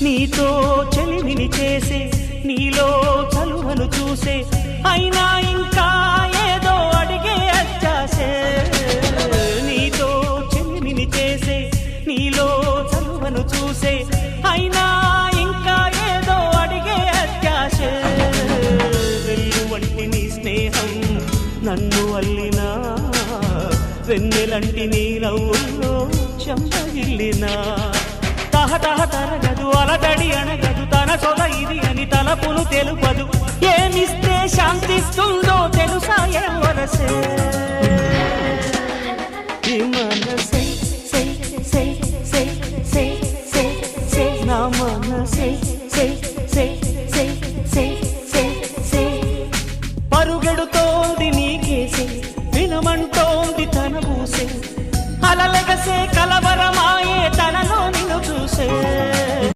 నీతో చెలిమిని చేసే నీలో చలువను చూసే అయినా ఇంకా ఏదో అడిగే అత్యాసే నీతో చెలిమిని చేసే నీలో చలువను చూసే అయినా ఇంకా ఏదో అడిగే అత్యాసే వెళ్ళు వంటి నీ స్నేహం నన్ను అల్లినా వెన్నెలంటి నీ నవ్వుల్లో చెంపగిల్లినా తహతహ తరగదు అలదడి అనగదు తన సొల ఇది అని తలపును తెలుపదు ఏమిస్తే శాంతిస్తుందో తెలుసా ఏం వరసే ఈ మనసే సే సే సే సే సే సే నా మనసే